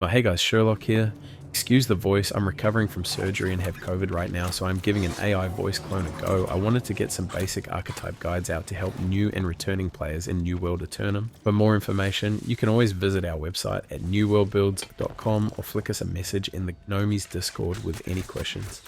Well, hey guys, Sherlock here. Excuse the voice, I'm recovering from surgery and have COVID right now, so I'm giving an AI voice clone a go. I wanted to get some basic archetype guides out to help new and returning players in New World Aeternum. For more information, you can always visit our website at newworldbuilds.com or flick us a message in the Gnomies Discord with any questions.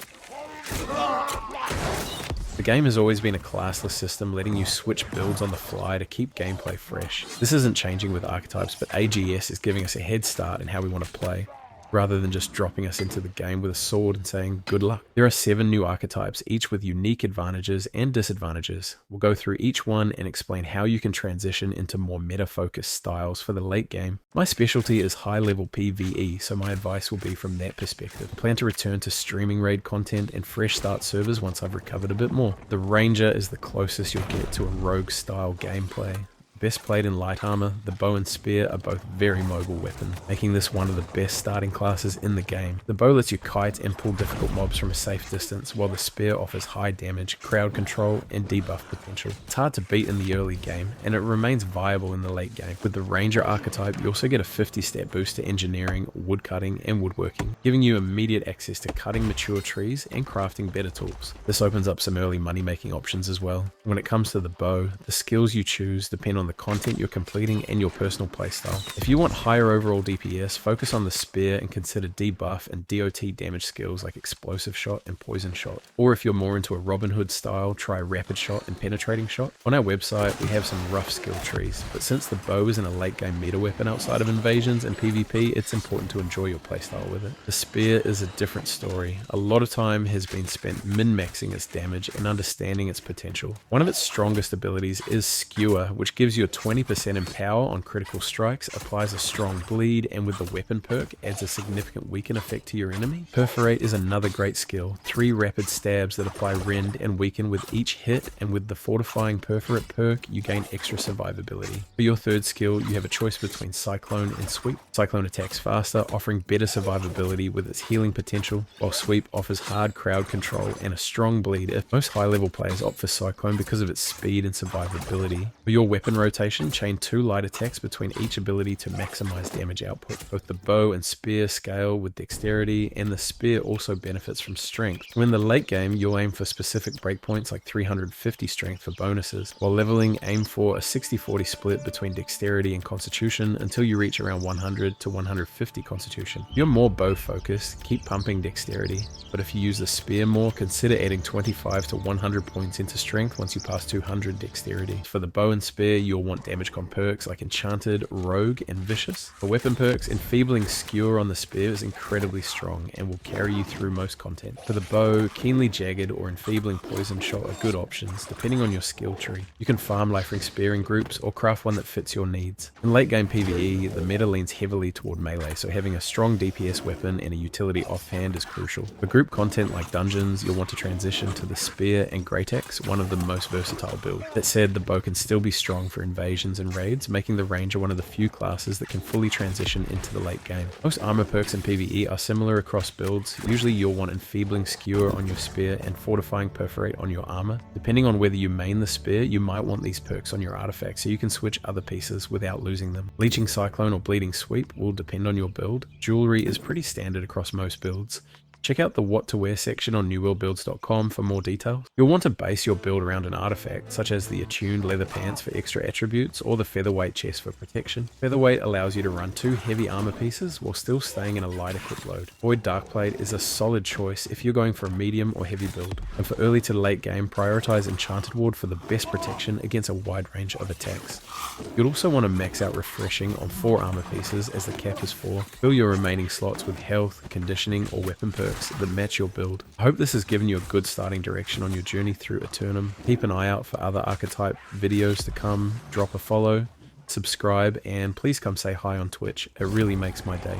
The game has always been a classless system, letting you switch builds on the fly to keep gameplay fresh. This isn't changing with Archetypes, but AGS is giving us a head start in how we want to play, rather than just dropping us into the game with a sword and saying good luck. There are 7 new archetypes, each with unique advantages and disadvantages. We'll go through each one and explain how you can transition into more meta-focused styles for the late game. My specialty is high-level PvE, so my advice will be from that perspective. I plan to return to streaming raid content and fresh start servers once I've recovered a bit more. The Ranger is the closest you'll get to a rogue-style gameplay. Best played in light armor, the bow and spear are both very mobile weapons, making this one of the best starting classes in the game. The bow lets you kite and pull difficult mobs from a safe distance, while the spear offers high damage, crowd control, and debuff potential. It's hard to beat in the early game, and it remains viable in the late game. With the Ranger archetype, you also get a 50-step boost to engineering, woodcutting, and woodworking, giving you immediate access to cutting mature trees and crafting better tools. This opens up some early money-making options as well. When it comes to the bow, the skills you choose depend on the content you're completing and your personal playstyle. If you want higher overall DPS, focus on the spear and consider debuff and DOT damage skills like explosive shot and poison shot. Or if you're more into a Robin Hood style, try rapid shot and penetrating shot. On our website, we have some rough skill trees, but since the bow isn't a late game meta weapon outside of invasions and PvP, it's important to enjoy your playstyle with it. The spear is a different story. A lot of time has been spent min-maxing its damage and understanding its potential. One of its strongest abilities is Skewer, which gives you a 20% in power on critical strikes, applies a strong bleed, and with the weapon perk adds a significant weaken effect to your enemy. Perforate is another great skill. 3 rapid stabs that apply rend and weaken with each hit, and with the fortifying perforate perk you gain extra survivability. For your third skill, you have a choice between Cyclone and Sweep. Cyclone attacks faster, offering better survivability with its healing potential, while Sweep offers hard crowd control and a strong bleed. If most high level players opt for Cyclone because of its speed and survivability. For your weapon rotation, chain 2 light attacks between each ability to maximize damage output. Both the bow and spear scale with dexterity, and the spear also benefits from strength. When the late game, you'll aim for specific breakpoints like 350 strength for bonuses, while leveling aim for a 60-40 split between dexterity and constitution until you reach around 100 to 150 constitution. If you're more bow focused, keep pumping dexterity, but if you use the spear more, consider adding 25 to 100 points into strength once you pass 200 dexterity. For the bow and spear, you'll want damage con perks like Enchanted, Rogue, and Vicious. For weapon perks, Enfeebling Skewer on the spear is incredibly strong and will carry you through most content. For the bow, Keenly Jagged or Enfeebling Poison Shot are good options, depending on your skill tree. You can farm Life Ring Spear in groups or craft one that fits your needs. In late game PvE, the meta leans heavily toward melee, so having a strong DPS weapon and a utility offhand is crucial. For group content like dungeons, you'll want to transition to the Spear and Great Axe, one of the most versatile builds. That said, the bow can still be strong for invasions and raids, making the Ranger one of the few classes that can fully transition into the late game. Most armor perks in PvE are similar across builds. Usually you'll want Enfeebling Skewer on your spear and Fortifying Perforate on your armor. Depending on whether you main the spear, you might want these perks on your artifacts so you can switch other pieces without losing them. Leeching Cyclone or Bleeding Sweep will depend on your build. Jewelry is pretty standard across most builds. Check out the what to wear section on newworldbuilds.com for more details. You'll want to base your build around an artifact, such as the attuned leather pants for extra attributes or the featherweight chest for protection. Featherweight allows you to run 2 heavy armor pieces while still staying in a light equip load. Void Darkblade is a solid choice if you're going for a medium or heavy build. And for early to late game, prioritize Enchanted Ward for the best protection against a wide range of attacks. You'll also want to max out Refreshing on 4 armor pieces as the cap is 4. Fill your remaining slots with health, conditioning, or weapon perks that match your build. I hope this has given you a good starting direction on your journey through Aeternum. Keep an eye out for other archetype videos to come, drop a follow, subscribe, and please come say hi on Twitch. It really makes my day.